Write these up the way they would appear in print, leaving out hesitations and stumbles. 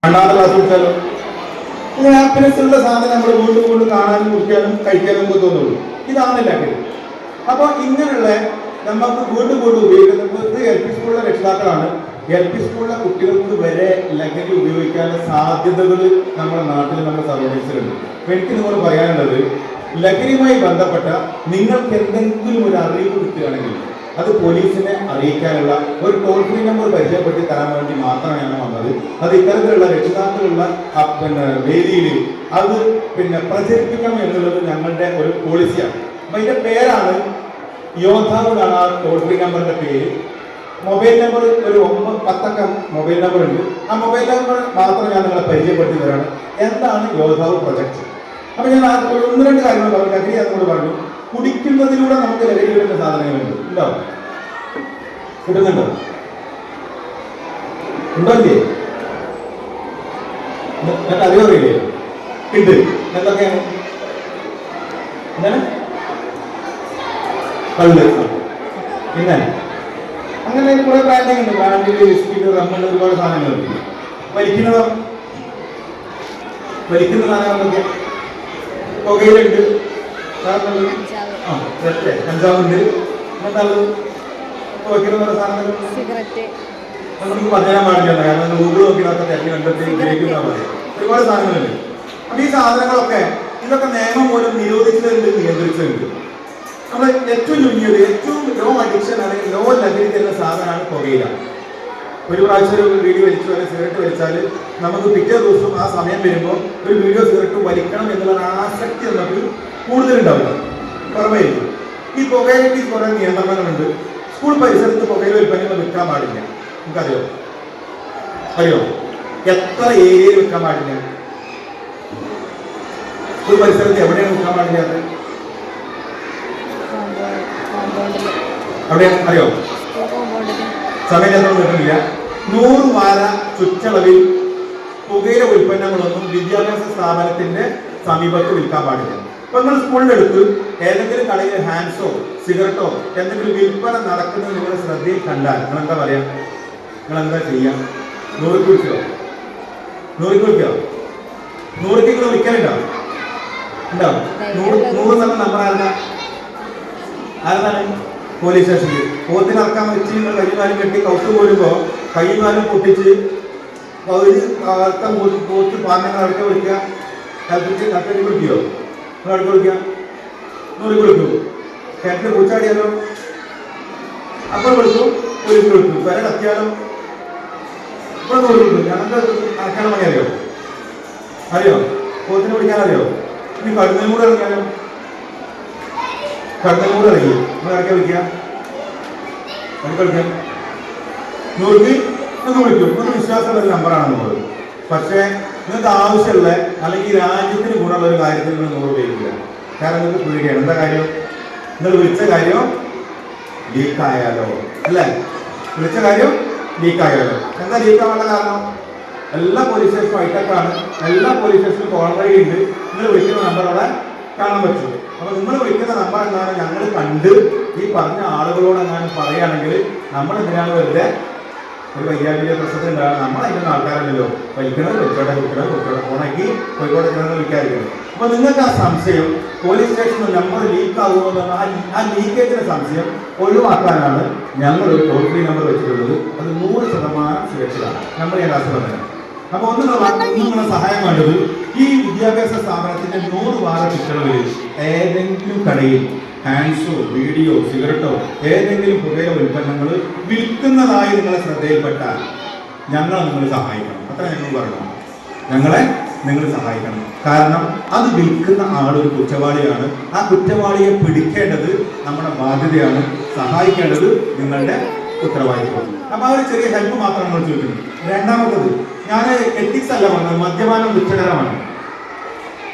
രണ്ടാമത്തെ class കുടിച്ചാലോ? Happiness ഉള്ള സാധനം നമ്മൾ വീണ്ടും വീണ്ടും കാണാനും കുടിക്കാനും കഴിക്കാനും നമുക്ക് തോന്നുള്ളൂ. ഇതാണ് ലഹരി. അപ്പൊ ഇങ്ങനെയുള്ള നമുക്ക് വീണ്ടും വീണ്ടും ഉപയോഗിക്കുന്നത് ഇത് എൽ പി സ്കൂളിലെ രക്ഷിതാക്കളാണ്. എൽ പി സ്കൂളിലെ കുട്ടികൾക്ക് വരെ ലഹരി ഉപയോഗിക്കാനുള്ള സാധ്യതകൾ നമ്മുടെ നാട്ടിൽ നമ്മുടെ സറൗണ്ടിങ്സിലുണ്ട്. അപ്പൊ എനിക്ക് നിങ്ങളോട് പറയാനുള്ളത്, ലഹരിയുമായി ബന്ധപ്പെട്ട നിങ്ങൾക്ക് എന്തെങ്കിലും ഒരു അറിവ് കിട്ടുകയാണെങ്കിൽ അത് പോലീസിനെ അറിയിക്കാനുള്ള ഒരു ടോൾ ഫ്രീ നമ്പർ പരിചയപ്പെടുത്തി തരാൻ വേണ്ടി മാത്രമാണ് വന്നത്. അത് ഇത്തരത്തിലുള്ള രക്ഷിതാക്കളുള്ള വേദിയിൽ അത് പ്രചരിപ്പിക്കണം എന്നുള്ളത് ഞങ്ങളുടെ ഒരു പോളിസിയാണ്. അപ്പൊ ഇതിന്റെ പേരാണ് യോദ്ധാവ് എന്നാണ് ആ ടോൾ ഫ്രീ നമ്പറിന്റെ പേര്. മൊബൈൽ നമ്പർ ഒരു 10 മൊബൈൽ നമ്പർ ഉണ്ട്. ആ മൊബൈൽ നമ്പർ മാത്രം ഞാൻ നിങ്ങളെ പരിചയപ്പെടുത്തി തരാണ്. എന്താണ് യോദ്ധാവ് പ്രൊജക്ട്? അപ്പൊ ഞാൻ 1-2 കാര്യങ്ങൾ പറഞ്ഞു. അഗ്രി എന്നോട് പറഞ്ഞു, കുടിക്കുന്നതിലൂടെ നമുക്ക് ലഹരി വരുന്ന സാധനങ്ങളുണ്ട്. ഉണ്ടോ? കിട്ടുന്നുണ്ടോ? ഉണ്ടോ ഇല്ലേ? എന്നിട്ട് അറിയോ അറിയില്ലേ? ഉണ്ട്. എന്തൊക്കെയാണ്? എന്താണ്? കള്ള്. പിന്നെ അങ്ങനെ കുറെ ബ്രാൻഡിങ് ഉണ്ട്. ബ്രാൻഡില് ബിസ്കിറ്റ്, റമ്മ്, ഒരുപാട് സാധനങ്ങളുണ്ട്. വലിക്കുന്ന സാധനങ്ങളൊക്കെ പുകയിലുണ്ട്, കഞ്ചാവുണ്ട്, വയ്ക്കുന്ന സാധനങ്ങൾ നമുക്ക് പറയാൻ പാടില്ല. കാരണം ഗൂഗിൾ നോക്കിയൊക്കെ തെരഞ്ഞു കണ്ടെത്തി ഉപയോഗിക്കുന്ന മതി. ഒരുപാട് സാധനങ്ങളുണ്ട്. അപ്പൊ ഈ സാധനങ്ങളൊക്കെ ഇതൊക്കെ നിയമം മൂലം നിരോധിച്ചതുണ്ട്, നിയന്ത്രിച്ചതുണ്ട്. നമ്മൾ ഏറ്റവും ചുരുങ്ങിയത് ഏറ്റവും ലോ അഡിക്ഷൻ അല്ലെങ്കിൽ ലോ ലഹരി തരുന്ന സാധനമാണ് പുകയില. ഒരു പ്രാവശ്യം ഒരു വീഡിയോ വലിച്ചു അല്ലെങ്കിൽ സിഗരറ്റ് വലിച്ചാൽ നമുക്ക് പിറ്റേ ദിവസം ആ സമയം വരുമ്പോൾ ഒരു വീഡിയോ സിഗരറ്റ് വലിക്കണം എന്നുള്ള ആസക്തി നമുക്ക് കൂടുതലുണ്ടാവില്ല, കുറവായിരിക്കും. ഈ പുകയിലേക്ക് കുറെ നിയന്ത്രണങ്ങളുണ്ട്. സ്കൂൾ പരിസരത്ത് പുകയില ഉൽപ്പന്നങ്ങൾ വിൽക്കാൻ പാടില്ല. നമുക്കറിയോ? അറിയോ എത്ര ഏരിയയിൽ വിൽക്കാൻ പാടില്ല? സ്കൂൾ പരിസരത്ത് എവിടെയാണ് വിൽക്കാൻ പാടില്ലാത്തത്? അവിടെ അറിയോ? സമയത്തൊന്നും കിട്ടുന്നില്ല. 100 വാര ചുറ്റളവിൽ പുകയില ഉൽപ്പന്നങ്ങളൊന്നും വിദ്യാഭ്യാസ സ്ഥാപനത്തിന്റെ സമീപത്ത് വിൽക്കാൻ പാടില്ല. അപ്പൊ നിങ്ങൾ സ്കൂളിന്റെ അടുത്ത് ഏതെങ്കിലും കടയിൽ ഹാൻഡ്സോ സിഗരറ്റോ എന്തെങ്കിലും വിൽപ്പന നടക്കുന്നത് നിങ്ങളുടെ ശ്രദ്ധയിൽ കണ്ടാൽ നിങ്ങൾ എന്താ പറയാ? നിങ്ങൾ എന്താ ചെയ്യാ? 100 കുടിക്കോ? 100 നിങ്ങൾ വിൽക്കലുണ്ടോ? ഉണ്ടാവും. 100 നല്ല നമ്പർ ആരാണ്? പോലീസ് സ്റ്റേഷനിൽ പോത്തിനിറക്കാൻ വെച്ച് നിങ്ങൾ കൈകാലും കെട്ടി കൗത്ത് പോരുമ്പോൾ കൈകാലും പൊട്ടിച്ച് പോത്ത് പാന്നങ്ങൾ അടുക്ക വിളിക്കുക. കൽപ്പിച്ച് വിളിക്കുകയോ? നിങ്ങൾ അടുക്ക വിളിക്കുക? 100 വിളിക്കൂ. കിണറ്റിൽ പൂച്ചാടിയാലോ? അപ്പോൾ വിളിക്കൂ. പോലീസ് വിളിക്കൂ. പെര കത്തിയാലോ? ഇപ്പോൾ 100 വിളിക്കും. ഞങ്ങൾക്ക് കണക്കാന പണി അറിയോ? പോത്തിനെ വിളിക്കാൻ അറിയോ? ഇനി കടുന്നതിനും കൂടെ ഇറങ്ങിയാലോ? കടന്നൂർ ഇറങ്ങി നിങ്ങൾ ഇറക്കി വിളിക്കാം. കളിക്കാം. 100 നിങ്ങൾക്ക് വിളിക്കും. നിങ്ങൾക്ക് വിശ്വാസമുള്ള ഒരു നമ്പറാണ് 100. പക്ഷേ നിങ്ങൾക്ക് ആവശ്യമുള്ള അല്ലെങ്കിൽ രാജ്യത്തിന് ഗുണമുള്ള ഒരു കാര്യത്തിൽ നിങ്ങൾ 100 ഉപയോഗിക്കില്ല. കാരണം നിങ്ങൾക്ക് പേടിയാണ്. എന്താ കാര്യം? നിങ്ങൾ വിളിച്ച കാര്യം ലീക്കായാലോ? അല്ലേ? വിളിച്ച കാര്യം ലീക്കായാലോ? എന്താ ലീക്കാവാനുള്ള കാരണം? എല്ലാ പോലീസ് സ്റ്റേഷനും ഹൈടെക്കാണ്. എല്ലാ പോലീസ് സ്റ്റേഷനും കോൾ വഴി ഉണ്ട്. നിങ്ങൾ വിളിക്കുന്ന നമ്പർ അവിടെ കാണാൻ പറ്റും. അപ്പൊ നിങ്ങൾ വിളിക്കുന്ന നമ്പർ എങ്ങാനും ഞങ്ങൾ കണ്ട് ഈ പറഞ്ഞ ആളുകളോട് എങ്ങാനും പറയുകയാണെങ്കിൽ നമ്മൾ എന്തിനാണ് വെറുതെ ഒരു വൈകാരിക പ്രശ്നത്തിൽ ഉണ്ടാകുന്നത്? നമ്മൾ അതിൻ്റെ ആൾക്കാരല്ലല്ലോ. വലിക്കണത് കുട്ടികളെ ഫോണാക്കി കോഴിക്കോട് വിളിക്കാതിരിക്കണം. അപ്പൊ നിങ്ങൾക്ക് ആ സംശയം പോലീസ് സ്റ്റേഷനിൽ നമ്പർ ലീക്ക് ആകുമെന്ന് ആ ലീക്കേജിന്റെ സംശയം ഒഴിവാക്കാനാണ് ഞങ്ങൾ ഒരു ടോൾ ഫ്രീ നമ്പർ വെച്ചിട്ടുള്ളത്. അത് 100% സുരക്ഷിതമാണ്. നമ്മൾ ഞാൻ ആശ്രമം. അപ്പൊ നിങ്ങളെ സഹായം വേണ്ടത് ഈ വിദ്യാഭ്യാസ സ്ഥാപനത്തിന്റെ 100 വാര ചുറ്റളവിൽ ഏതെങ്കിലും കടയിൽ ഹാൻഡ്സോ വീഡിയോ സിഗരറ്റോ ഏതെങ്കിലും പുകയില ഉൽപ്പന്നങ്ങൾ വിൽക്കുന്നതായി നിങ്ങളെ ശ്രദ്ധയിൽപ്പെട്ടാൽ ഞങ്ങളെ നിങ്ങൾ സഹായിക്കണം. അത്ര ഞങ്ങൾ പറഞ്ഞു. ഞങ്ങളെ നിങ്ങൾ സഹായിക്കണം. കാരണം അത് വിൽക്കുന്ന ആളൊരു കുറ്റവാളിയാണ്. ആ കുറ്റവാളിയെ പിടിക്കേണ്ടത് നമ്മുടെ ബാധ്യതയാണ്. സഹായിക്കേണ്ടത് നിങ്ങളുടെ ഉത്തരവാദിത്വം. അപ്പൊ ആ ഒരു ചെറിയ ഹെൽപ്പ് മാത്രം നമ്മൾ ചോദിക്കുന്നു. രണ്ടാമത്തത്, ഞാൻ എത്തിക്സ് അല്ല പറഞ്ഞത്, മദ്യപാനം കുറ്റകരമാണ്.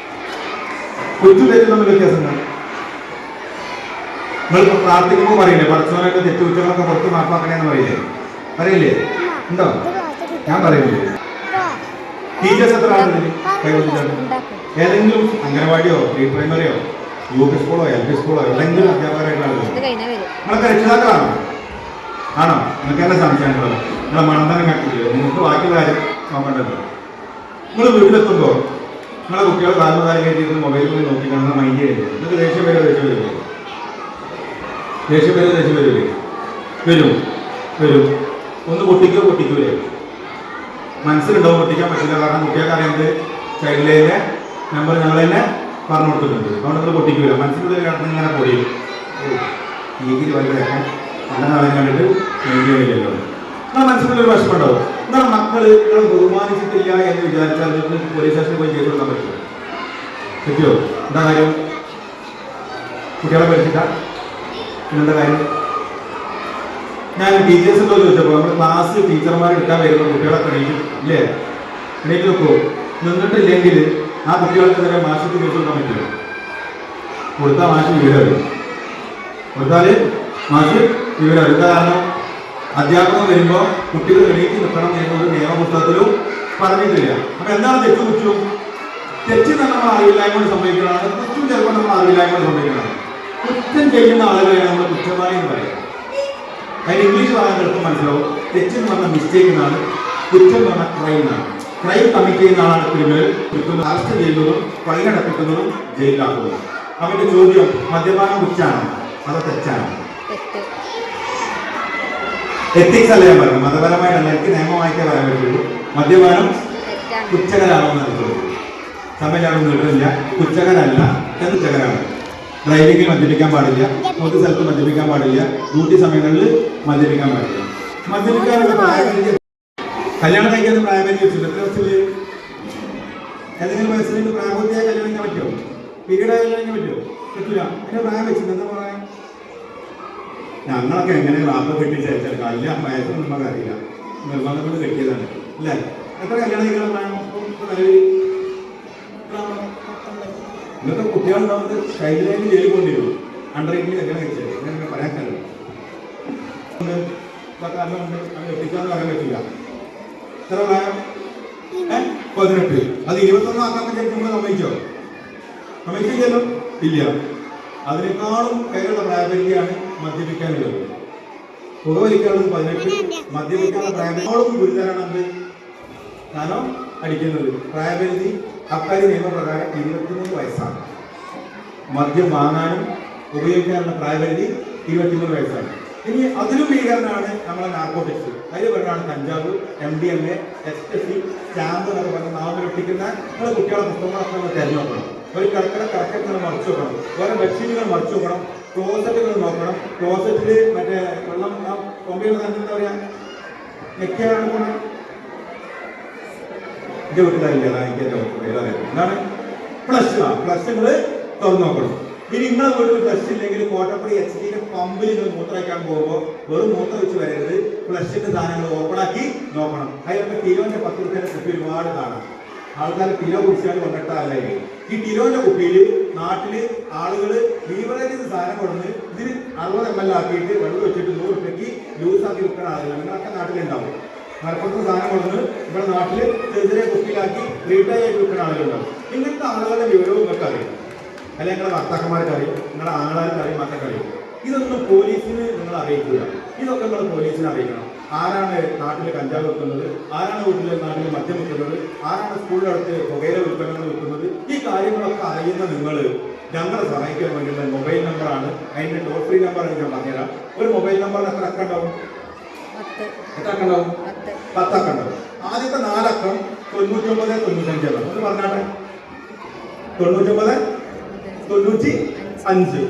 കൊച്ചു തെറ്റ് തമ്മിൽ വ്യത്യാസങ്ങൾ നിങ്ങൾ പ്രാർത്ഥിക്കുമ്പോൾ പറയില്ലേ? പഠിച്ചവനൊക്കെ തെറ്റു കുറ്റങ്ങളൊക്കെ പുറത്ത് മാപ്പാക്കണേന്ന് പറയില്ലേ? ഉണ്ടോ? ഞാൻ പറയുന്നില്ലേ? ടീച്ചേഴ്സ് എത്ര ആളുണ്ട് കൈവന്നിട്ടുണ്ട്? ഏതെങ്കിലും അംഗനവാടിയോ പ്രീ പ്രൈമറിയോ യു പി സ്കൂളോ എൽ പി സ്കൂളോ ഏതെങ്കിലും അധ്യാപകരായിട്ടുള്ള നിങ്ങളൊക്കെ രക്ഷിതാക്കളാണോ? ആണോ? നിങ്ങൾക്ക് എന്താ സംശയമുള്ളത്? നിങ്ങളെ മണന്തരം കട്ടില്ലേ? നിങ്ങൾക്ക് ബാക്കിയുള്ള കാര്യം നോക്കേണ്ടത്. നിങ്ങൾ വീട്ടിലെത്തുമ്പോൾ നിങ്ങളെ കുട്ടികൾ കാൽമതാരം കയറ്റിയിരുന്ന് മൊബൈലിൽ പോയി നോക്കി കാണുന്ന മൈൻഡ് ചെയ്യില്ല. നിങ്ങൾക്ക് ദേഷ്യം വരില്ലേ? വരും. ഒന്ന് പൊട്ടിക്കൂലേ? മനസ്സിലുണ്ടാവും പൊട്ടിക്കാൻ പറ്റില്ല. കാരണം കുട്ടികൾക്ക് അറിയുന്നത് ചൈൽഡ് ലൈനിലെ നമ്പർ ഞങ്ങൾ തന്നെ പറഞ്ഞു കൊടുത്തിട്ടുണ്ട്. അതുകൊണ്ട് നിങ്ങൾ പൊട്ടിക്കൂല. മനസ്സിലുള്ള കിടന്ന് ഇങ്ങനെ പൊടിയും ഈഗിൽ വലുതൊക്കെ നല്ല കാലം കണ്ടിട്ട് വേണ്ടിയില്ലല്ലോ. നിങ്ങളെ മനസ്സിലുള്ളൊരു വിഷമമുണ്ടാവും. നിങ്ങളെ മക്കള് നിങ്ങൾ ബഹുമാനിച്ചിട്ടില്ല എന്ന് വിചാരിച്ചാൽ നിങ്ങൾക്ക് പോലീസ് സ്റ്റേഷനിൽ പോയി ചെയ്ത് കൊടുക്കാൻ പറ്റുമോ? എന്താ കാര്യം? കുട്ടികളെ പഠിച്ചിട്ടാ? പിന്നെന്താ കാര്യം? ഞാൻ ടീച്ചേഴ്സിനോട് ചോദിച്ചപ്പോൾ നമ്മൾ ക്ലാസ് ടീച്ചർമാർ എടുക്കാൻ വരുമ്പോൾ കുട്ടികളൊക്കെ എണീറ്റ് വെക്കുമോ? നിന്നിട്ടില്ലെങ്കിൽ ആ കുട്ടികൾക്ക് തന്നെ മാഷക്ക് കേസ് കൊടുക്കാൻ പറ്റില്ല. കൊടുത്താൽ മാഷ് വിവരറിയും. എന്താ കാരണം? അധ്യാപകം വരുമ്പോൾ കുട്ടികൾ എണീറ്റ് നിൽക്കണം എന്നൊരു നിയമപുസ്തകത്തിലും പറഞ്ഞിട്ടില്ല. അപ്പൊ എന്താണ് തെറ്റ് നമ്മൾ അറിവില്ലായ്മ സംഭവിക്കുന്നതാണ്. കുറ്റം ചിലപ്പോൾ നമ്മൾ അറിവില്ലായ്മ സംഭവിക്കുന്നതാണ്. കുറ്റം ചെയ്യുന്ന ആളുകളെയാണ് നമ്മൾ കുറ്റമായി എന്ന് പറയുന്നത്. അതിന് ഇംഗ്ലീഷ് വാഹനങ്ങൾക്ക് മനസ്സിലാവും. തെറ്റെന്ന് പറഞ്ഞ മിസ്റ്റേക്ക് എന്നാണ്, കുറ്റം എന്ന് പറഞ്ഞാൽ ക്രൈം എന്നാണ്. ക്രൈം കമ്മിറ്റ് ചെയ്യുന്ന ആളാണ് ക്രിമിനൽ. അറസ്റ്റ് ചെയ്യുന്നതും ഫൈൻ അടപ്പിക്കുന്നതും ജയിലിലാക്കുന്നതും. അവന്റെ ചോദ്യം, മദ്യപാനം കുറ്റാണോ അതോ തെറ്റാണോ? എത്തിക്സ് അല്ല ഞാൻ പറഞ്ഞു, മതപരമായിട്ടല്ല. എനിക്ക് നിയമമായിട്ടേ പറയാൻ പറ്റുള്ളൂ. മദ്യപാനം കുറ്റകരാണോ എന്നാണ് ചോദ്യം. സമയം ഞാനൊന്നും ഇടുന്നില്ല. കുറ്റകരല്ല, കുറ്റകരാണ്. ഡ്രൈവിംഗിൽ മദ്യപിക്കാൻ പാടില്ല, പൊതു സ്ഥലത്ത് മദ്യപിക്കാൻ പാടില്ല, ഡ്യൂട്ടി സമയങ്ങളിൽ മദ്യപിക്കാൻ പാടില്ല. മദ്യപിക്കാനുള്ള പ്രായപരിധി, കല്യാണം കഴിക്കുന്ന പ്രായപരിധി വെച്ചിട്ട് എത്ര വർഷത്തില്? ഏതെങ്കിലും വയസ്സിലേക്ക് പ്രായപൂർത്തിയായ കല്യാണം കഴിക്കാൻ പറ്റുമോ? പീരീഡായ കല്യാണം കഴിക്കാൻ പറ്റുമോ? പറ്റില്ല. അതിന്റെ പ്രായം വെച്ചിട്ട് എന്താ പറയാൻ? ഞങ്ങളൊക്കെ എങ്ങനെ വാപ്പ കെട്ടി ചേർച്ചാൽ കല്യാണം വയസ്സൊന്നും നമുക്ക് അറിയില്ല. നിർബന്ധം കൊണ്ട് കെട്ടിയതാണ് അല്ലേ? എത്ര കല്യാണം കഴിക്കണം പ്രായം? ഇന്നത്തെ കുട്ടികളുണ്ടാവുന്നത് ശൈലിയിലേക്ക് ജയിലിൽ കൊണ്ടിരുന്നു. അണ്ടർ 18 കല്യാണം കഴിച്ചത് അങ്ങനെ പറയാൻ കഴിയും. എത്തിക്കാന്ന് പറയാൻ പറ്റില്ല. എത്ര പ്രായം? 18. അത് 21 ആക്കാൻ വിചാരിക്കുമ്പോൾ സമ്മതിക്കില്ലല്ലോ. ഇല്ല. അതിനേക്കാളും കയ്യിലുള്ള പ്രായപരിധിയാണ് മദ്യപിക്കാനുള്ളത്. പുകവലിക്കാനുള്ളത് 18, മദ്യപിക്കാനുള്ള പ്രായപരിധിയോടും ഗുരുതരാണ് കാരണം അടിക്കുന്നത്. പ്രായപരിധി അക്കാര്യ നിയമപ്രകാരം 23 വയസ്സാണ്. മദ്യം വാങ്ങാനും ഉപയോഗിക്കാനുള്ള പ്രായപരിധി 23 വയസ്സാണ്. ഇനി അതിലും ഭീകരനാണ് നമ്മളെ നാർക്കോട്ടിക്സ്. അതിൽ പറഞ്ഞാണ് കഞ്ചാവ്, MDMA, എക്സ്റ്റസി, സ്റ്റാമ്പ് എന്നൊക്കെ പറഞ്ഞ നാമിലൊട്ടിക്കുന്ന നിങ്ങൾ കുട്ടികളെ പുസ്തകങ്ങളൊക്കെ നമ്മൾ തിരഞ്ഞു നോക്കണം. ഒരു കറക്റ്റ് മറിച്ചു നോക്കണം. ഓരോ ബെഡ്ഷീറ്റുകൾ മറിച്ചു നോക്കണം. ക്ലോസറ്റുകൾ നോക്കണം. ക്ലോസറ്റിൽ മറ്റേ വെള്ളം കൊമ്പയുടെ തന്നെ എന്താ പറയാ ഞെക്കിയാണ് പോണം. എന്റെ വീട്ടിലാരില്ല, എന്താണ് ഫ്ലഷ് നിങ്ങൾ തുറന്നു നോക്കണം. ഇനി നിങ്ങളെ വീട്ടിൽ ഫ്ലഷ് ഇല്ലെങ്കിൽ കോട്ടപ്പടി HDയുടെ പമ്പിൽ നിങ്ങൾ മൂത്രമൊഴിക്കാൻ പോകുമ്പോൾ വെറും മൂത്രം വെച്ച് വരരുത്. ഫ്ലഷിന്റെ സാധനങ്ങൾ ഓപ്പണാക്കി നോക്കണം. അതിലൊക്കെ കിലോന്റെ 10 രൂപയുടെ കുപ്പി ഒരുപാട് കാണാം. ആൾക്കാർ കിലോ കുടിച്ചാൽ കൊണ്ടിട്ടല്ലേ. ഈ കിലോന്റെ കുപ്പിയിൽ നാട്ടില് ആളുകള് ലീവറേജ് സാധനം കൊടുന്ന് ഇതിന് 60 ml ആക്കിയിട്ട് വെള്ളം വെച്ചിട്ട് 100 രൂപയ്ക്ക് ലൂസാക്കി വിൽക്കുന്ന ആളുകൾ നിങ്ങളൊക്കെ നാട്ടിലുണ്ടാവും. മലപ്പുറത്ത് സാധനം കൊടുന്ന് ഇവിടെ നാട്ടില് ചെറിയ ചെറിയ കുപ്പിയിലാക്കി റീറ്റെയിൽ ആയിട്ട് വിൽക്കുന്ന ആളുകളുണ്ടാവും. ഇങ്ങനത്തെ ആളുകളുടെ വിവരവും നിങ്ങൾക്ക് അറിയാം, അല്ലെങ്കിൽ നിങ്ങളുടെ ഭർത്താക്കന്മാർക്ക് അറിയും, നിങ്ങളുടെ ആളുകാർക്ക് അറിയും, മക്കൾക്ക് അറിയും. ഇതൊന്നും പോലീസിന് നിങ്ങൾ അറിയിക്കുക. ഇതൊക്കെ നിങ്ങൾ പോലീസിനെ അറിയിക്കണം. ആരാണ് നാട്ടിൽ കഞ്ചാവ് വെക്കുന്നത്, ആരാണ് നാട്ടിൽ മദ്യം വെക്കുന്നത്, ആരാണ് സ്കൂളിനടുത്ത് പുകയില ഉൽപ്പന്നങ്ങൾ വെക്കുന്നത്. ഈ കാര്യങ്ങളൊക്കെ അറിയുന്ന നിങ്ങൾ ഞങ്ങളെ സഹായിക്കാൻ വേണ്ടിയുള്ള മൊബൈൽ നമ്പറാണ്. അതിന്റെ ടോൾ ഫ്രീ നമ്പറാണ് ഞാൻ പറഞ്ഞുതരാം. ഒരു മൊബൈൽ നമ്പറിന് എത്ര അക്കം ഉണ്ടാവും? 10 അക്കം ഉണ്ടാവും. ആദ്യത്തെ 4 അക്കം 9995 ആണ്. ഒന്ന് പറഞ്ഞാട്ടെ, 99 95.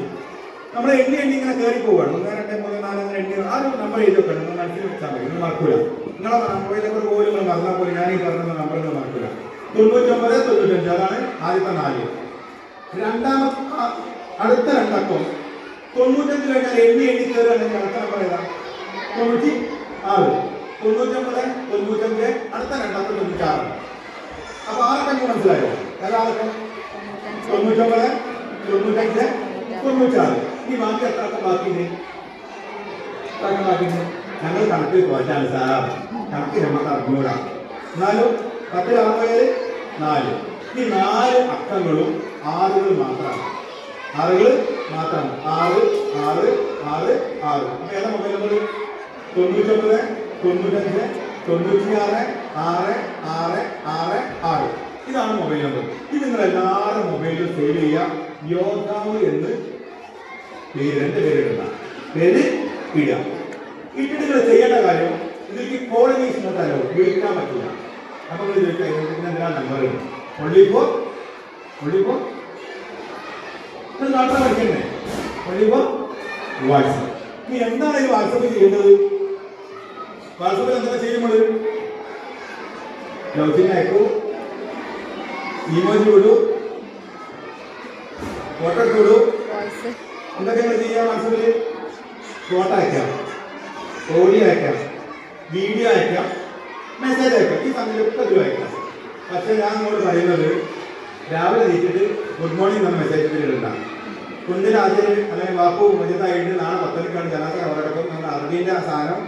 നമ്മൾ എണ്ണി ഇങ്ങനെ കയറി പോവുകയാണ്. 1 2 3 4 അങ്ങനെ എണ്ണി ആ ഒരു നമ്പർ എഴുതി വെക്കണം. നിങ്ങൾ മനസ്സിൽ വെച്ചാൽ മതി, നിങ്ങൾ മറക്കൂല. നിങ്ങളെ മൊബൈൽ നമ്പർ പോലും നിങ്ങൾ മറന്നാൽ പോലും ഞാൻ ഈ പറഞ്ഞ നമ്പർ നിങ്ങൾ മറക്കൂല. 99 95 അതാണ് ആദ്യത്തെ 4. രണ്ടാമത്തെ അടുത്ത 2 അക്കം 95 കഴിഞ്ഞാൽ എണ്ണി കയറുകയാണെങ്കിൽ അടുത്ത നമ്പർ ഏതാ? 96. 99 95 അടുത്ത 2 96. അപ്പൊ 6 അക്കം മനസ്സിലായോ? ഏതാളൊക്കെ 99 95 96. ഈ ബാക്കി എത്ര അക്കം ബാക്കിയുണ്ട്? ഞങ്ങൾ കണക്ക് കുറച്ചാണ് സാർ. കണക്ക് നമുക്ക് അറിഞ്ഞൂടാ. എന്നാലും 10 6 4. ഈ 4 അക്കങ്ങളും 6കൾ മാത്രമാണ്. 6കൾ മാത്രമാണ്. 6 6 6 6. അപ്പൊ ഏതാ മൊബൈൽ നമ്പർ? 99 95 96 6 6 6 6. Mobile number. ഇത് നിങ്ങൾ എല്ലാവരും മൊബൈലിൽ സേവ് ചെയ്യുക. യോദ്ധാവ് എന്ന് പേര്, എൻ്റെ പേരിടണ്ട, പേര് ഇടുക. ഇട്ടിട്ട് നിങ്ങൾ ചെയ്യേണ്ട കാര്യം, ഇതിലേക്ക് കോളിനേഷൻ നോട്ടാലോ വിളിക്കാൻ പറ്റില്ല. അപ്പൊ നിങ്ങൾ ചോദിക്കാം എന്തിനാ നമ്പർ ഒള്ളിപ്പോ നിങ്ങൾ നാട്ടിൽ പഠിക്കണ്ടേ? ഒള്ളിപ്പോ വാട്സപ്പ്. ഇനി എന്താണ് ഈ വാട്സപ്പ് ചെയ്യേണ്ടത്? വാട്സപ്പിൽ എന്തൊക്കെ ചെയ്യുമ്പോൾ ലൗചിന് അയക്കൂ, ഇമോജി വിടൂ, ഫോട്ടോ ഇട്ടു. എന്തൊക്കെ നിങ്ങൾ ചെയ്യാം? വാട്സപ്പിൽ ഫോട്ടോ അയക്കാം, ഓഡിയോ അയക്കാം, വീഡിയോ അയക്കാം, മെസ്സേജ് അയക്കാം. ഈ സമയത്തൊക്കെ അതിൽ അയക്കാം. പക്ഷെ ഞാൻ നിങ്ങളോട് പറയുന്നത്, രാവിലെ നീച്ചിട്ട് ഗുഡ് മോർണിംഗ് എന്ന മെസ്സേജ് ഇതിലിടണ്ട. കുഞ്ഞിന് ആദ്യം അല്ലെങ്കിൽ വാപ്പു മജത്തായിട്ട് നാളെ 10 മണിക്കാണ് ജനാസ കവറടക്കം. നമ്മൾ അറബീൻ്റെ ആ സാധനം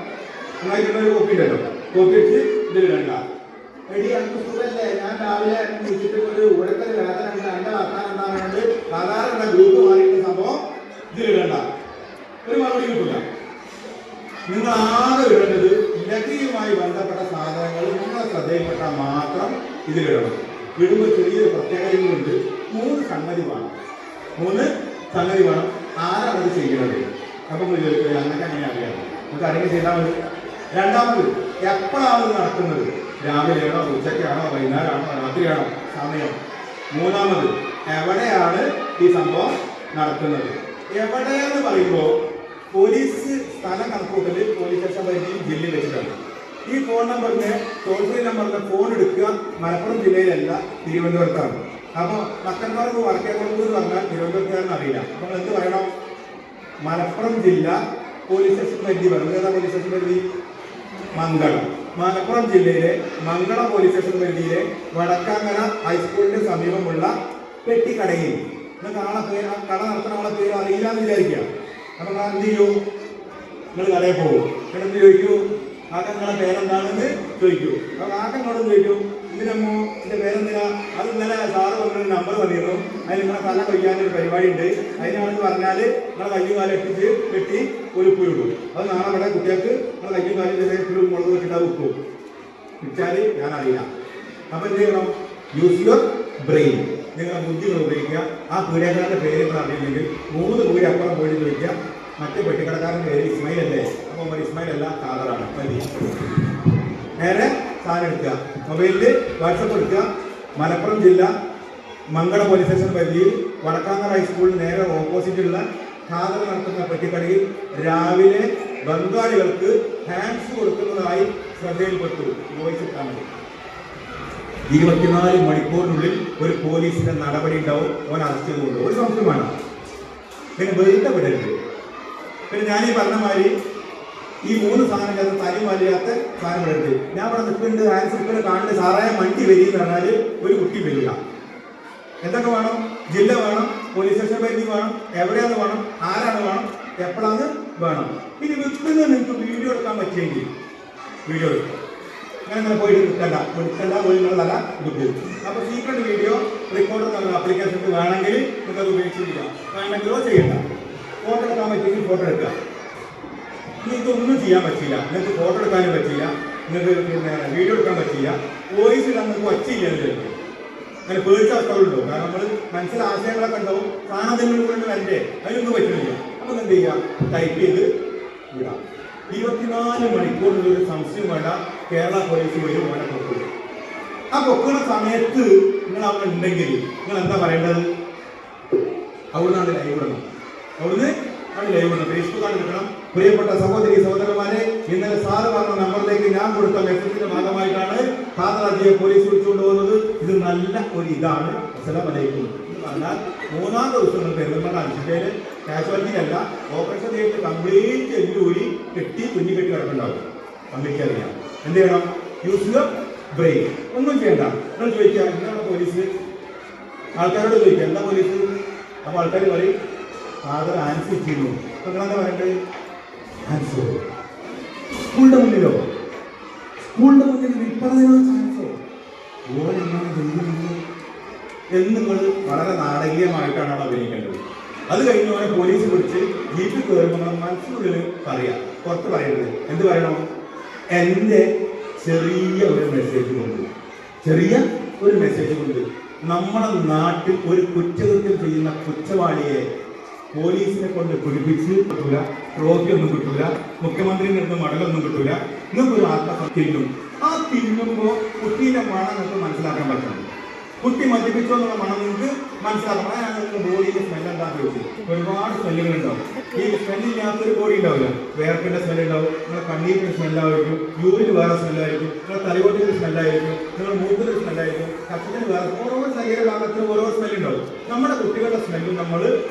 നന്നായിട്ടുള്ളൊരു കോപ്പി ഉണ്ടല്ലോ, കോപ്പി അടിച്ച് ഇതിലിടണ്ട. എടി എനിക്ക് സുഖമല്ലേ, ഞാൻ രാവിലെ നീച്ചിട്ട് ഒരു ഉഴക്കൽ വേദന ഉണ്ട്, എൻ്റെ വർത്താൻ എന്താണെന്നുണ്ട് സാധാരണ ഗ്രൂപ്പ് മാറിയിട്ടുള്ള സംഭവം ഇതിലിടണ്ട. ഒരു മറുപടി കിട്ടില്ല. നിങ്ങൾ ആകെ ഇടേണ്ടത് ലഹരിയുമായി ബന്ധപ്പെട്ട സാധനങ്ങൾ നിങ്ങളെ ശ്രദ്ധയിൽപ്പെട്ടാൽ മാത്രം ഇതിലിടണം. ഇടുമ്പോൾ ചെറിയൊരു പ്രത്യേകതകളുണ്ട്. 3 സംഗതി വേണം. ആരാണ് അത് ചെയ്യുന്നത്? അപ്പം ചോദിക്കുക അങ്ങനെ അങ്ങനെ അറിയാം, നമുക്ക് അറിയാൻ ചെയ്താൽ മതി. രണ്ടാമത്, എപ്പോഴാണ് ഇത് നടക്കുന്നത്? രാവിലെയാണോ, ഉച്ചയ്ക്കാണോ, വൈകുന്നേരമാണോ, രാത്രിയാണോ സമയം? മൂന്നാമത്, എവിടെയാണ് ഈ സംഭവം നടക്കുന്നത്? എവിടെയെന്ന് പറയുമ്പോൾ പോലീസ് സ്ഥലം കണക്കൂട്ടൽ പോലീസ് സ്റ്റേഷൻ പരിധിയിൽ ജില്ലയിൽ വെച്ചിട്ടാണ്. ഈ ഫോൺ നമ്പറിന് ടോൾ ഫ്രീ നമ്പറിന് ഫോൺ എടുക്കുക മലപ്പുറം ജില്ലയിലല്ല, തിരുവനന്തപുരത്താണ്. അപ്പോൾ മക്കന്മാർക്ക് വടക്കേക്കുളത്ത് എന്ന് പറഞ്ഞാൽ തിരുവനന്തപുരത്തുകാരെന്ന് അറിയില്ല. അപ്പോൾ എന്ത് പറയണം? മലപ്പുറം ജില്ല പോലീസ് സ്റ്റേഷൻ പരിധി പറഞ്ഞു. ഏതാ പോലീസ് സ്റ്റേഷൻ പരിധി? മംഗളം. മലപ്പുറം ജില്ലയിലെ മംഗളം പോലീസ് സ്റ്റേഷൻ പരിധിയിലെ വടക്കാങ്ങര ഹൈസ്കൂളിന് സമീപമുള്ള പെട്ടിക്കടയിൽ നിങ്ങൾക്ക് ആളെ പേര്, കട നടത്തുന്ന ആളെ പേര് അറിയില്ല എന്ന് വിചാരിക്കുക. അപ്പം നിങ്ങൾ എന്ത് ചെയ്യൂ? നിങ്ങൾ കടയിൽ പോകും, എന്നിട്ട് ചോദിക്കൂ ആക്ക നിങ്ങളെ പേരെന്താണെന്ന് ചോദിക്കൂ. അപ്പോൾ ആക്കങ്ങളോട് ചോദിക്കൂ, ഇതിനമ്മോ എൻ്റെ പേരെന്തിനാ? അത് ഇന്നലെ സാറ് പറഞ്ഞൊരു നമ്പർ വന്നിരുന്നു, അതിന് നിങ്ങളെ തല കൊയ്യാനൊരു പരിപാടി ഉണ്ട്, അതിനാണെന്ന് പറഞ്ഞാൽ നിങ്ങളെ കയ്യും കാലം എത്തിച്ച് കെട്ടി ഒരു ഉപ്പ് ഇടും. അത് നാളെ ഇവിടെ കുട്ടികൾക്ക് നിങ്ങളെ കയ്യും കാലം ചെറിയ മുളക് വെച്ചിട്ട് അത് ഉപ്പും വിറ്റാൽ ഞാൻ അറിയില്ല. അപ്പോൾ എന്ത് ചെയ്യണം? Use your brain. നിങ്ങളെ ബുദ്ധികൾ ഉപയോഗിക്കുക. ആ പീഡിയക്കാരൻ്റെ പേര് നിങ്ങൾ അറിയില്ലെങ്കിൽ 3 വീട് അപ്പുറം പോയിട്ട് ചോദിക്കുക, മറ്റേ പെട്ടിക്കടക്കാരൻ്റെ പേര് ഇസ്മായിൽ അല്ലേ? അപ്പോൾ ഇസ്മായിൽ അല്ല, കാതറാണ്. നേരെ സാധനം എടുക്കുക, മൊബൈലിൽ വാട്സപ്പ് എടുക്കുക. മലപ്പുറം ജില്ല മംഗളം പോലീസ് സ്റ്റേഷൻ പരിധിയിൽ വടക്കാങ്ങര ഹൈസ്കൂളിന് നേരെ ഓപ്പോസിറ്റുള്ള ഖാദർ നടത്തുന്ന പെട്ടിക്കടയിൽ രാവിലെ ബംഗാളികൾക്ക് ഹാൻഡ്സ് കൊടുക്കുന്നതായി ശ്രദ്ധയിൽപ്പെട്ടു. വോയിസ് ഇട്ടാൽ മതി. 24 മണിക്കൂറിനുള്ളിൽ ഒരു പോലീസിന്റെ നടപടി ഉണ്ടാവും. ഓൻ അറസ്റ്റ് ചെയ്തുകൊണ്ട് ഒരു സംശയം വേണം. പിന്നെ വെറുതെ വിടരുത്. പിന്നെ ഞാനീ പറഞ്ഞ മാതിരി ഈ 3 സാധനം ചേർത്ത് തനി വലിയാത്ത സാധനം വിടരുത്. ഞാൻ ഇവിടെ നിൽക്കുന്നുണ്ട്, ഹാൻഡ്സ് ഇപ്പം കാണുന്നത് സാറായ വണ്ടി വരികയെന്ന് പറഞ്ഞാൽ ഒരു കുട്ടി വരിക. എന്തൊക്കെ വേണം? ജില്ല വേണം, പോലീസ് സ്റ്റേഷൻ പരിധി വേണം, എവിടെയാണ് വേണം, ആരാണ് വേണം, എപ്പോഴാണ് വേണം. ഇനി വിൽക്കുന്നത് നിങ്ങൾക്ക് വീഡിയോ എടുക്കാൻ പറ്റിയെങ്കിൽ വീഡിയോ എടുക്കും. അങ്ങനെ പോയിട്ട് എടുക്കണ്ട നിങ്ങളല്ല ഇത്. അപ്പോൾ സീക്രട്ട് വീഡിയോ റെക്കോർഡർ എന്നുള്ള ആപ്ലിക്കേഷനിൽ വേണമെങ്കിൽ നിങ്ങൾക്കത് ഉപയോഗിച്ചിരിക്കാം. വേണമെങ്കിലോ ചെയ്യണ്ട. ഫോട്ടോ എടുക്കാൻ പറ്റിയെങ്കിൽ ഫോട്ടോ എടുക്കുക. നിങ്ങൾക്കൊന്നും ചെയ്യാൻ പറ്റില്ല. നിങ്ങൾക്ക് ഫോട്ടോ എടുക്കാനും പറ്റില്ല, നിങ്ങൾക്ക് പിന്നെ വീഡിയോ എടുക്കാൻ പറ്റില്ല, വോയിസ് ഇടാൻ നിങ്ങൾക്ക് പറ്റില്ല. അങ്ങനെ പേടിച്ച അവസ്ഥകളുണ്ടോ? കാരണം നമ്മൾ മനസ്സിൽ ആശയങ്ങളൊക്കെ ഉണ്ടാവും, സാധനങ്ങൾ കൊണ്ട് വരണ്ടേ, അതിനൊന്നും പറ്റുന്നില്ല. അപ്പം എന്ത് ചെയ്യുക? ടൈപ്പ് ചെയ്ത് വിടാം. 24 മണിക്കൂറിലൊരു സംശയം വേണ്ട, കേരള പോലീസ് വരും ഓനെ പൊക്കുക. ആ പൊക്കുന്ന സമയത്ത് നിങ്ങൾ അവിടെ ഉണ്ടെങ്കിൽ നിങ്ങൾ എന്താ പറയേണ്ടത്? അവിടുന്നാണ് ലൈവ് ഇടണം. അവിടുന്ന് ആണ് ലൈവ് ഇടണം. ഫേസ്ബുക്കാണ് കിട്ടണം. പ്രിയപ്പെട്ട സഹോദരി സഹോദരന്മാരെ, ഇന്നലെ സാറ് പറഞ്ഞ നമ്പറിലേക്ക് ഞാൻ കൊടുത്ത മെസ്സേജിന്റെ ഭാഗമായിട്ടാണ് ഖാദർ പോലീസ് വിളിച്ചുകൊണ്ട് പോകുന്നത്. ഇത് നല്ല ഒരു ഇതാണ്. അസ്സലാമു അലൈക്കും എന്ന് പറഞ്ഞാൽ 3-ാം ദിവസം നിങ്ങൾ പെരുന്തൽമണ്ണ ജില്ലയിൽ കാഷ്വാലിറ്റിയല്ല, ഓപ്പറേഷൻ തിയേറ്റർ കംപ്ലീറ്റ് എല്ലൂരി കെട്ടി കുഞ്ഞിക്കെട്ടി കിടക്കുന്നുണ്ടാവും. കംപ്ലീറ്റ് അറിയാം. എന്ത് ചെയ്യണം? Use your brain. ഒന്നും ചെയ്യണ്ട. നിങ്ങൾ ചോദിക്കുക എന്താണ് പോലീസ്? ആൾക്കാരോട് ചോദിക്കുക എന്താ പോലീസ്? അപ്പോൾ ആൾക്കാർ പറയും ഖാദർ ആൻസർ ചെയ്യുന്നു. അപ്പോൾ നിങ്ങളെന്താ പറയേണ്ടത്? ആൻസർ. സ്കൂളിൻ്റെ മുന്നിലോ? സ്കൂളിൻ്റെ മുന്നിൽ വിൽപ്പനയോ ചാൻസോ? ഓരെങ്ങനെ ചെയ്യുന്നു എന്ന് നിങ്ങൾ വളരെ നാടകീയമായിട്ടാണ് അവിടെ അഭിനയിക്കേണ്ടത്. അത് കഴിഞ്ഞ് അവനെ പോലീസ് പിടിച്ച് ജീപ്പിൽ കയറുമ്പോൾ നമ്മൾ മനസ്സിനുള്ളിൽ പറയാം, പുറത്ത് പറയരുത്. എന്ത് പറയണം? എൻ്റെ ചെറിയ ഒരു മെസ്സേജ് കൊണ്ട് നമ്മുടെ നാട്ടിൽ ഒരു കുറ്റകൃത്യം ചെയ്യുന്ന കുറ്റവാളിയെ പോലീസിനെ കൊണ്ട് പിടിപ്പിച്ച് കിട്ടൂല, ട്രോഫി ഒന്നും കിട്ടൂല, മുഖ്യമന്ത്രിയിൽ നിന്ന് മടലൊന്നും കിട്ടൂല. നിങ്ങൾക്കൊരു ആത്മഹത്യയിലും ആ തിന്നുമ്പോൾ കുട്ടീൻ്റെ മണം നിങ്ങൾക്ക് മനസ്സിലാക്കാൻ പറ്റണം. കുട്ടി മദ്യപിച്ചോ എന്നുള്ള മണം നിങ്ങൾക്ക് മനസ്സിലാക്കണം. അതാണ് ബോഡിയുടെ സ്മെല്ല് എന്താണെന്ന് ചോദിച്ചത്. ഒരുപാട് സ്മെല്ലുകളുണ്ടാവും. ഈ സ്മെല്ലില്ലാത്തൊരു ബോഡി ഉണ്ടാവില്ല. വേർപ്പിൻ്റെ സ്മെല്ലുണ്ടാവും, നിങ്ങളുടെ കണ്ണീരിൻ്റെ സ്മെല്ലായിരിക്കും, യൂറിന് വേറെ സ്മെല്ലായിരിക്കും, നിങ്ങളുടെ തലയോട്ടിൻ്റെ സ്മെല്ലായിരിക്കും, നിങ്ങളുടെ മൂക്കിൻ്റെ സ്മെല്ലായിരിക്കും, കച്ചിന് വേറെ, ഓരോ ശരീരഭാഗത്തിനും ഓരോ സ്മെല്ലുണ്ടാവും. നമ്മുടെ കുട്ടികളുടെ സ്മെല്ലും നമ്മൾ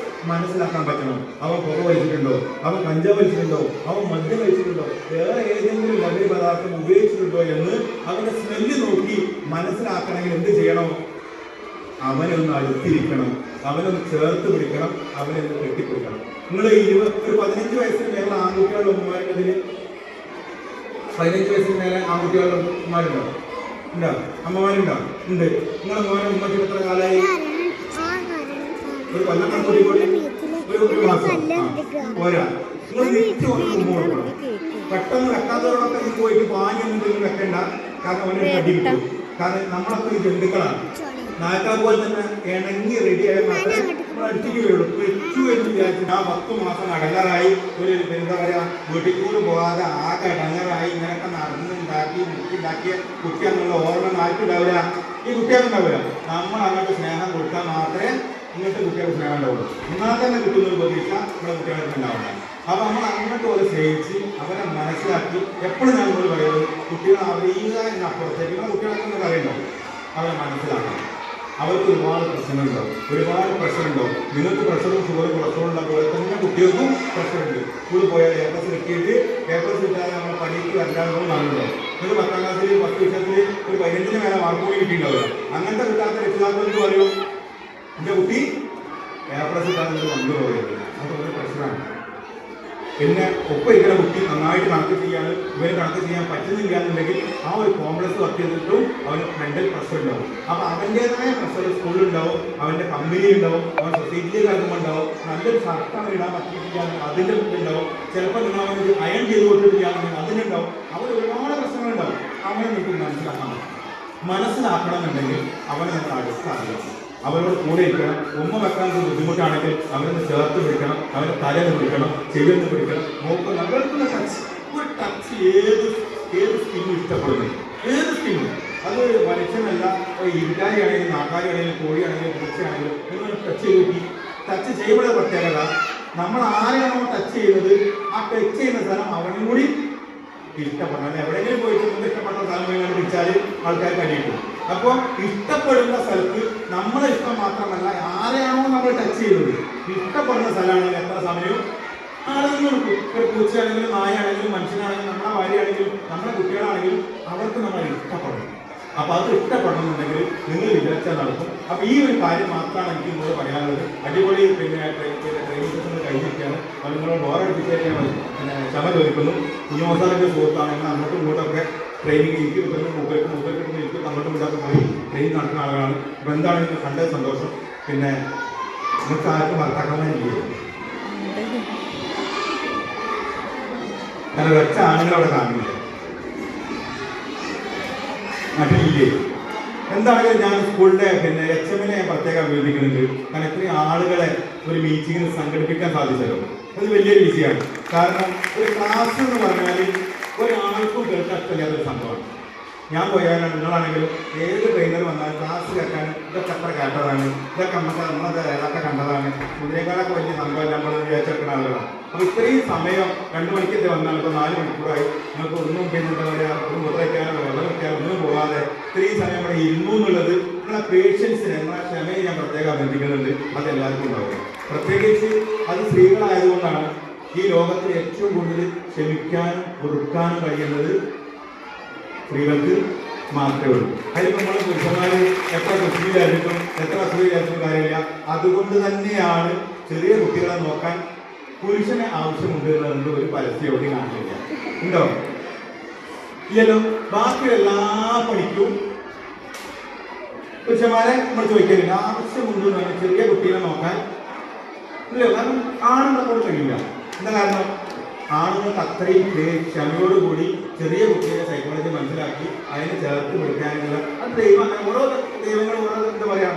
മനസ്സിലാക്കാൻ പറ്റണം. അവൻ പുക വലിച്ചിട്ടുണ്ടോ, അവൻ കഞ്ചാവ് വലിച്ചിട്ടുണ്ടോ, അവൻ മദ്യം കഴിച്ചിട്ടുണ്ടോ, വേറെ ഏതെങ്കിലും ലഹരി പദാർത്ഥം ഉപയോഗിച്ചിട്ടുണ്ടോ എന്ന് അവൻ്റെ സ്മെല്ല് നോക്കി മനസ്സിലാക്കണമെങ്കിൽ എന്ത് ചെയ്യണം? അവനെ ഒന്ന് അടുത്തിരിക്കണം, അവനൊന്ന് ചേർത്ത് പിടിക്കണം, അവനെ ഒന്ന് കെട്ടിപ്പിടിക്കണം. നിങ്ങൾ ഒരു 15 വയസ്സിന് മേലെ ആൺകുട്ടികളുടെ ഉമ്മമാരുണ്ടതിന് 15 വയസ്സിന് മേലെ ആൺകുട്ടികളുടെ ഉമ്മമാരുണ്ടോ? ഉണ്ടോ? അമ്മമാരുണ്ടോ? ഉണ്ട്. നിങ്ങളെ മോനെ ഉമ്മയ്ക്ക് എത്ര കാലമായി? ഒരു കൊല്ലം കൂടി ഒരു മാസം പോരാ. നിങ്ങൾ തിരിച്ചു ഉമ്മ കൊടുക്കണം. പെട്ടെന്ന് വെക്കാത്തവരോടൊക്കെ നിങ്ങൾ പോയിട്ട് പാഞ്ഞൊന്നും വെക്കണ്ട. കാരണം അവനെ കടി കിട്ടും. കാരണം നമ്മളൊക്കെ ഈ ജന്തുക്കളാണ്. നായക്കാർ പോലെ തന്നെ ഇണങ്ങി റെഡിയായ മാത്രമേ നമ്മൾ അടുത്തേക്ക് വരുള്ളൂ. വെച്ചു എന്ന് വിചാരിച്ചു ആ 10 മാസം അടങ്ങറായി ഒരു എന്താ പറയുക വീട്ടിൽ കൂടെ പോകാതെ ആകെ അടങ്ങറായി ഇങ്ങനെയൊക്കെ നടന്നുണ്ടാക്കി മുക്കിണ്ടാക്കിയ കുട്ടിയെന്നുള്ള ഓർമ്മ ആർക്കുണ്ടാവില്ല. ഈ കുട്ടികൾക്കുണ്ടാവില്ല. നമ്മൾ അങ്ങോട്ട് സ്നേഹം കൊടുത്താൽ മാത്രമേ ഇങ്ങനത്തെ കുട്ടികൾക്ക് സ്നേഹം ഉണ്ടാവുള്ളൂ. എന്നാൽ തന്നെ കിട്ടുന്ന ഒരു പ്രതീക്ഷ നമ്മുടെ കുട്ടികൾക്ക് ഉണ്ടാവില്ല. അപ്പോൾ നമ്മൾ അങ്ങോട്ട് പോലെ സ്നേഹിച്ച് അവരെ മനസ്സിലാക്കി എപ്പോഴും ഞങ്ങൾ പറയുന്നത് കുട്ടികൾ അറിയുക എന്നപ്പുറത്തേക്ക് നിങ്ങളുടെ കുട്ടികളൊക്കെ അറിയണ്ടാവും. അവരെ മനസ്സിലാക്കണം. അവർക്ക് ഒരുപാട് പ്രശ്നങ്ങളുണ്ടാവും, ഒരുപാട് പ്രഷറുണ്ടാവും. നിങ്ങൾക്ക് പ്രഷറും ഷുഗറും കൊളസ്ട്രോളും ഉള്ള പോലെ തന്നെ കുട്ടികൾക്കും പ്രഷറുണ്ട്. സ്കൂളിൽ പോയാൽ പേപ്പേഴ്സ് കിട്ടിയിട്ട് പേപ്പേഴ്സ് കിട്ടാതെ നമ്മൾ പണിക്ക് വരാനുള്ള നാളുണ്ടാവും. നിങ്ങൾ 10ാം ക്ലാസ്സിൽ 10 വിഷയത്തിൽ ഒരു 15ന് മേലെ മാർക്ക് കൂടി കിട്ടിയിട്ടുണ്ടാവില്ല. അങ്ങനത്തെ കിട്ടാത്ത രക്ഷിതാക്കളെന്ന് പറയും എൻ്റെ കുട്ടി പേപ്പേഴ്സ് കിട്ടാതെ വന്നു പോയത്. അതൊരു പ്രശ്നമാണ്. പിന്നെ ഒപ്പം ഇരിക്കുന്ന കുട്ടി നന്നായിട്ട് കണക്ക് ചെയ്യാണ്, ഇവന് കണക്ക് ചെയ്യാൻ പറ്റുന്നില്ല എന്നുണ്ടെങ്കിൽ ആ ഒരു കോംപ്ലക്സ് വർക്ക് ചെയ്തിട്ടും അവന് മെൻ്റൽ പ്രഷർ ഉണ്ടാവും. അപ്പോൾ അവൻ്റേതായ പ്രഷർ സ്കൂളിലുണ്ടാവും, അവൻ്റെ കമ്പനിയിലുണ്ടാവും, അവൻ സൊസൈറ്റിയിൽ ഇറങ്ങുമ്പോൾ ഉണ്ടാവും. നല്ലൊരു ഷർട്ടാണ് ഇടാൻ പറ്റിയിട്ടില്ല അതിൻ്റെ ഉണ്ടാവും. ചിലപ്പോൾ നിങ്ങൾ അവന് അയൺ ചെയ്ത് കൊടുത്തിട്ടില്ലാന്നുണ്ടെങ്കിൽ അതിനുണ്ടാവും. അവർ ഒരുപാട് പ്രശ്നങ്ങളുണ്ടാവും. അവനെ നിങ്ങൾക്ക് മനസ്സിലാക്കണമെന്നുണ്ടെങ്കിൽ അവനെ നമ്മൾ അടുത്തറിയണം. അവരോട് കൂടെ ഇരിക്കണം. ഉമ്മ വെക്കാൻ ബുദ്ധിമുട്ടാണെങ്കിൽ അവരൊന്ന് ചേർത്ത് പിടിക്കണം, അവരെ തലന്ന് പിടിക്കണം, ചെവിന്ന് പിടിക്കണം, മൂക്ക് നല്ലൊരു ടച്ച്. ഒരു ടച്ച് ഏത് സ്കിന്നും ഇഷ്ടപ്പെടുന്നു. ഏത് സ്കിന്നും അത് മനുഷ്യനല്ല. ഇരുട്ടാരി ആണെങ്കിലും നാക്കാരി ആണെങ്കിലും കോഴിയാണെങ്കിലും പൂച്ചയാണെങ്കിലും നിങ്ങൾ ടച്ച് ചെയ്ത് നോക്കി. ടച്ച് ചെയ്യുമ്പോഴേ പ്രത്യേകത നമ്മൾ ആരെയാണോ ടച്ച് ചെയ്യുന്നത് ആ ടച്ച് ചെയ്യുന്ന സ്ഥലം അവനും കൂടി ഇഷ്ടപ്പെടണം. എവിടെയെങ്കിലും പോയിട്ട് നമുക്ക് ഇഷ്ടപ്പെട്ട സ്ഥലം പോയി പിടിച്ചാൽ ആൾക്കാർ കഴിയിട്ടു. അപ്പോൾ ഇഷ്ടപ്പെടുന്ന സ്ഥലത്ത് നമ്മളെ ഇഷ്ടം മാത്രമല്ല ആരെയാണോ നമ്മൾ ടച്ച് ചെയ്യുന്നത് ഇഷ്ടപ്പെടുന്ന സ്ഥലമാണെങ്കിൽ എത്ര സമയവും ആളുകൾ കൊടുക്കും. ഒരു പൂച്ചയാണെങ്കിലും നായാണെങ്കിലും മനുഷ്യനാണെങ്കിലും നമ്മുടെ ഭാര്യയാണെങ്കിലും നമ്മുടെ കുട്ടികളാണെങ്കിലും അവർക്ക് നമ്മൾ ഇഷ്ടപ്പെടണം. അപ്പോൾ അത് ഇഷ്ടപ്പെടണമെന്നുണ്ടെങ്കിൽ നിങ്ങൾ വിചാരിച്ചാൽ നടക്കും. അപ്പോൾ ഈ ഒരു കാര്യം മാത്രമാണ് എനിക്ക് നിങ്ങളോട് പറയാനുള്ളത്. അടിപൊളി ട്രെയിനിങ് സെഷൻ കഴിഞ്ഞിരിക്കുകയാണ്. അത് നിങ്ങളോട് ബോറടിപ്പിച്ചേക്കാൻ ക്ഷമ ചോദിക്കുന്നു. കുഞ്ഞുമോസാറിൻ്റെ സുഹൃത്താണെങ്കിൽ അങ്ങോട്ടും ഇങ്ങോട്ടൊക്കെ ട്രെയിനിങ് എനിക്ക് കിട്ടുന്നു, മൂപ്പർക്ക് കിട്ടുന്നു, എനിക്ക് അങ്ങോട്ടും ഇങ്ങോട്ടൊക്കെ പോയി ട്രെയിൻ നടക്കുന്ന ആളുകളാണ്. അപ്പോൾ എന്താണ് നിങ്ങൾക്ക് കണ്ടത് സന്തോഷം. പിന്നെ നിങ്ങൾക്ക് ആർക്കും വർത്താക്കാനില്ലേ? കാരണം ഒറ്റ ആണുങ്ങളവിടെ കാണുന്നില്ല, നാട്ടിലില്ലേ? എന്താണെങ്കിലും ഞാൻ സ്കൂളിൻ്റെ HM-നെ ഞാൻ പ്രത്യേകം അഭിനന്ദിക്കുന്നുണ്ട്. കാരണം ഇത്രയും ആളുകളെ ഒരു മീറ്റിങ്ങിന് സംഘടിപ്പിക്കാൻ സാധിച്ചല്ലോ, അത് വലിയൊരു വിജയമാണ്. കാരണം ഒരു ക്ലാസ് എന്ന് പറഞ്ഞാൽ ഒരാൾക്കും കേൾക്കാൻ ഇഷ്ടമില്ലാത്തൊരു സംഭവമാണ്. ഞാൻ പോയാലും നിങ്ങളാണെങ്കിലും ഏത് ട്രെയിനർ വന്നാലും ക്ലാസ് കേൾക്കാൻ ഇതൊക്കെ എത്ര കേട്ടതാണ്, ഇതൊക്കെ നമ്മളത് ഏതൊക്കെ കണ്ടതാണ്, ഇതിനേക്കാളൊക്കെ വലിയ സംഭവം നമ്മൾ വിചാരിച്ചെടുക്കുന്ന ആളുകളാണ്. അപ്പോൾ ഇത്രയും സമയം 2 മണിക്കൊക്കെ വന്നാൽ ഇപ്പോൾ 4 മണിക്കൂറായി. നിങ്ങൾക്ക് ഒന്നും പിന്നെ എന്താ പറയുക, ഒരു മുദ്ര വയ്ക്കാനോ വെള്ളം വയ്ക്കാനോ ഒന്നും പോകാതെ ഇത്രയും സമയം ഇവിടെ ഇരുന്നു എന്നുള്ളത് നിങ്ങളെ പേഷ്യൻസിനെ, നിങ്ങളെ ക്ഷമയെ ഞാൻ പ്രത്യേകം അഭിനന്ദിക്കുന്നുണ്ട്. അതെല്ലാവർക്കും ഉണ്ടാവും. പ്രത്യേകിച്ച് അത് സ്ത്രീകളായതുകൊണ്ടാണ് ഈ ലോകത്തിൽ ഏറ്റവും കൂടുതൽ ക്ഷമിക്കാനും പൊറുക്കാനും കഴിയുന്നത് സ്ത്രീകൾക്ക് മാത്രമേ ഉള്ളൂ. അതിലിപ്പോൾ നമ്മൾ പുരുഷന്മാർ എത്ര കൃഷിയിലായിരിക്കും, എത്ര അസുഖയിലായിരിക്കും കാര്യമില്ല. അതുകൊണ്ട് തന്നെയാണ് ചെറിയ കുട്ടികളെ നോക്കാൻ പുരുഷനെ ആവശ്യമുണ്ട് എന്നുള്ളത് ഒരു പരസ്യം എവിടെ കാണില്ല. ഉണ്ടോ? ഇല്ലല്ലോ. ബാക്കി എല്ലാ പണിക്കും പുരുഷന്മാരെ നമ്മൾ ചോദിക്കുന്നില്ല. ആവശ്യമുണ്ട് എന്ന് പറഞ്ഞാൽ ചെറിയ കുട്ടികളെ നോക്കാൻ ഇല്ല. കാരണം ആണുങ്ങളെ കൊണ്ട് കഴിയില്ല. എന്താ കാരണം? ആണുങ്ങൾക്ക് അത്രയും ക്ഷമയോടുകൂടി ചെറിയ കുട്ടിയുടെ സൈക്കോളജി മനസ്സിലാക്കി അതിനെ ചേർത്ത് പിടിക്കാനുള്ള അത് ദൈവം അങ്ങനെ ഓരോ ദൈവങ്ങൾ ഓരോ എന്താ പറയാ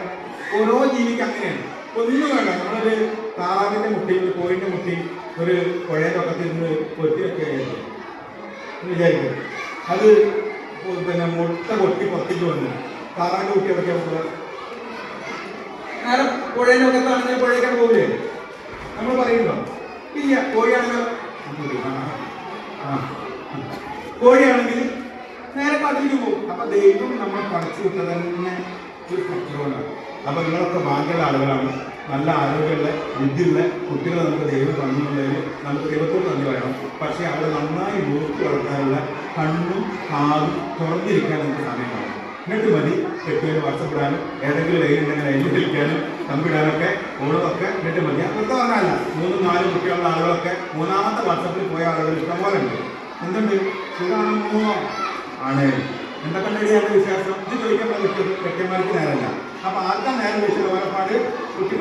ഓരോ ജീവിക്ക് അങ്ങനെയാണ്. ഒന്നും വേണ്ട, നമ്മളൊരു താറാവിന്റെ മുട്ടി ഒരു കോഴിന്റെ മുട്ടി ഒരു പുഴയുടെ പക്കത്തിൽ നിന്ന് കൊത്തി വെക്കുകയായിരുന്നു വിചാരിക്കുന്നത്. അത് പിന്നെ മുട്ട കൊട്ടി പുറത്തേക്ക് വന്നു താറാവിന്റെ കുട്ടി വെക്കാൻ പോകുക നേരെ പുഴയുടെ പക്കത്താണെങ്കിൽ പുഴയ്ക്കാൻ പോകില്ലേ? നമ്മൾ പറയുന്നുണ്ടോ? ഇല്ല. കോഴിയാണെങ്കിൽ കോഴിയാണെങ്കിൽ നേരെ കാട്ടിലേക്ക് പോകും. അപ്പൊ ദൈവം നമ്മളെ പഠിച്ചു വിട്ടത് തന്നെ ഒരു സ്ട്രക്ചറുകൊണ്ടാണ്. അപ്പൊ നിങ്ങളൊക്കെ ഭാഗ്യമുള്ള ആളുകളാണ്. നല്ല ആരോഗ്യമുള്ള ബുദ്ധിയുള്ള കുട്ടികളെ നമുക്ക് ദൈവം തന്നുള്ളതിൽ നമുക്ക് ദൈവത്തോട് നന്ദി പറയണം. പക്ഷേ അവരെ നന്നായി നോക്കി വളർത്താനുള്ള കണ്ണും കാതും തുറന്നിരിക്കാൻ നമുക്ക് സമയം കാണും. എന്നിട്ട് മതി കെട്ടിയാൽ വാട്സപ്പിടാനും ഏതെങ്കിലും ലൈനുണ്ടെങ്കിൽ അതിൽ വിളിക്കാനും കമ്പിടാനൊക്കെ ഓണമൊക്കെ എന്നിട്ട് മതി. അതൊക്കെ പറഞ്ഞല്ല 3-4 കുട്ടികളുള്ള ആളുകളൊക്കെ മൂന്നാമത്തെ വാട്സപ്പിൽ പോയ ആളുകൾ ഇഷ്ടംപോലെ ഉണ്ട്. എന്തുണ്ട്? സുഖമാണോ? ആണ്. എന്തൊക്കെ ഉണ്ടെടിയാണ് വിശ്വാസം? ഇത് ചോദിക്കാൻ കെട്ടിയന്മാർക്ക് നേരമല്ല. അപ്പൊ ആർക്കാ നേരം വെച്ചത് ഓരപ്പാട് കുട്ടി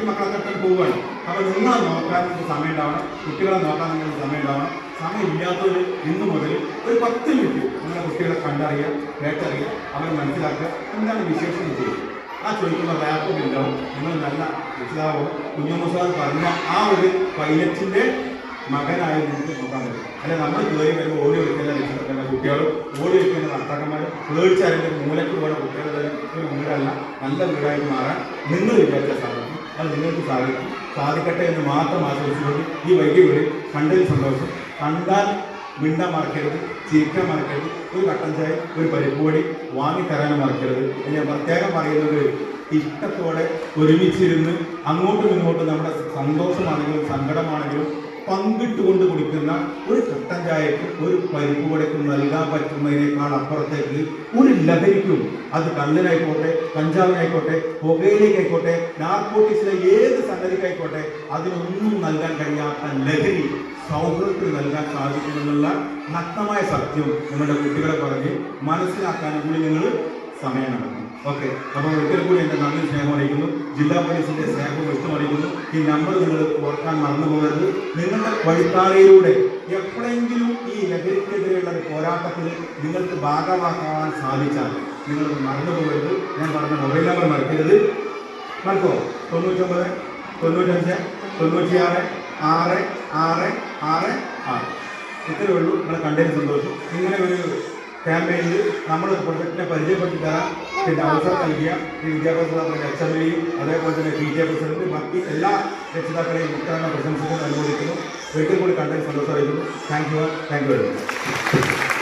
മക്കളൊക്കെ പോവുകയാണ്. അപ്പൊ നിങ്ങളെ നോക്കാൻ നിങ്ങൾക്ക് സമയം ഉണ്ടാവണം, കുട്ടികളെ നോക്കാൻ നിങ്ങൾക്ക് സമയം ഉണ്ടാവണം. സമയം ഇല്ലാത്തവർ ഇന്നു മുതൽ ഒരു 10 മിനിറ്റ് നിങ്ങളുടെ കുട്ടികളെ കണ്ടറിയുക, കേട്ടറിയുക, അവരെ മനസ്സിലാക്കുക, എന്താണ് വിശേഷം ചെയ്യും. ആ ചോദിക്കുന്ന റാപ്പും ഉണ്ടാവും. നിങ്ങൾ നല്ല രക്ഷിതാവോ കുഞ്ഞുമുസാദ് പറഞ്ഞ ആ ഒരു പൈലറ്റിന്റെ മകനായി നിങ്ങൾക്ക് നോക്കാൻ പറ്റും. അല്ലെ നമ്മൾ കയറി വരുമ്പോൾ ഓടി വയ്ക്കുന്ന രക്ഷിതാക്കളുടെ കുട്ടികളും ഓടി വയ്ക്കുന്ന ഭർത്താക്കന്മാരും പേടിച്ചതിൻ്റെ മൂലക്ക് പോലെ കുട്ടികളുടെ ഒരു വീടല്ല, നല്ല വീടായിട്ട് മാറാൻ നിങ്ങൾ വിചാരിച്ചാൽ സാധിക്കും. അത് നിങ്ങൾക്ക് സാധിക്കട്ടെ എന്ന് മാത്രം ആശ്രയിച്ചുകൊണ്ട് ഈ വൈകി വീട് കണ്ടതിൽ സന്തോഷം. കണ്ടാൽ മിണ്ടാൻ മറക്കരുത്, ചിരിക്കാൻ മറക്കരുത്, ഒരു കട്ടൻ ചായ ഒരു പരിപ്പുപൊടി വാങ്ങിത്തരാനും മറക്കരുത്. ഞാൻ പ്രത്യേകം പറയുന്നത് ഇഷ്ടത്തോടെ ഒരുമിച്ചിരുന്ന് അങ്ങോട്ടും ഇങ്ങോട്ടും നമ്മുടെ സന്തോഷമാണെങ്കിലും സങ്കടമാണെങ്കിലും പങ്കിട്ടുകൊണ്ട് കുടിക്കുന്ന ഒരു കട്ടൻ ചായക്കും ഒരു പരിപ്പ് വടക്കും നൽകാൻ പറ്റുന്നതിനേക്കാൾ അപ്പുറത്തേക്ക് ഒരു ലഹരിക്കും, അത് കള്ളിനായിക്കോട്ടെ, കഞ്ചാവിനായിക്കോട്ടെ, പുകയിലേക്കായിക്കോട്ടെ, നാർക്കോട്ടിക്സിലെ ഏത് സംഗതിക്കായിക്കോട്ടെ, അതിനൊന്നും നൽകാൻ കഴിയാത്ത ലഹരി സൗഹൃദത്തിന് നൽകാൻ സാധിക്കുമെന്നുള്ള നഗ്നമായ സത്യം നിങ്ങളുടെ കുട്ടികളെ പറഞ്ഞ് മനസ്സിലാക്കാനും കൂടി നിങ്ങൾ സമയം നടക്കും. ഓക്കെ, അപ്പോൾ ഒരിക്കൽ കൂടി എൻ്റെ നന്ദി സ്നേഹം അറിയിക്കുന്നു. ജില്ലാ പോലീസിൻ്റെ സ്നേഹവും ഇഷ്ടം അറിയിക്കുന്നു. ഈ നമ്പർ നിങ്ങൾ ഓർക്കാൻ മറന്നു പോകരുത്. നിങ്ങളുടെ വഴിത്താരയിലൂടെ എപ്പോഴെങ്കിലും ഈ ലഹരിക്കെതിരെയുള്ള ഒരു പോരാട്ടത്തിൽ നിങ്ങൾക്ക് ഭാഗമാക്കാൻ സാധിച്ചാൽ നിങ്ങൾ മറന്നു പോകരുത്. ഞാൻ പറഞ്ഞ മൊബൈൽ നമ്പർ മറക്കരുത്. മറക്കോ? 99 95 96 666 6. ഇത്രയേ ഉള്ളൂ. നിങ്ങളെ കണ്ടതിന് സന്തോഷം. ഇങ്ങനെ ഒരു ക്യാമ്പയിനിൽ നമ്മൾ പ്രൊജക്റ്റിനെ പരിചയപ്പെടുത്തി തരാൻ പിന്നെ അവസരം നൽകിയ ഈ വിദ്യാഭ്യാസ HMയും അതേപോലെ തന്നെ PTA പ്രസിഡന്റ് ബാക്കി എല്ലാ രക്ഷിതാക്കളെയും ഉത്തരങ്ങൾ പ്രശംസിക്കുന്നു, അനുമോദിക്കുന്നു. ഒരിക്കൽ കൂടി കണ്ടതിന് സന്തോഷം അറിയിക്കുന്നു. Thank you very much.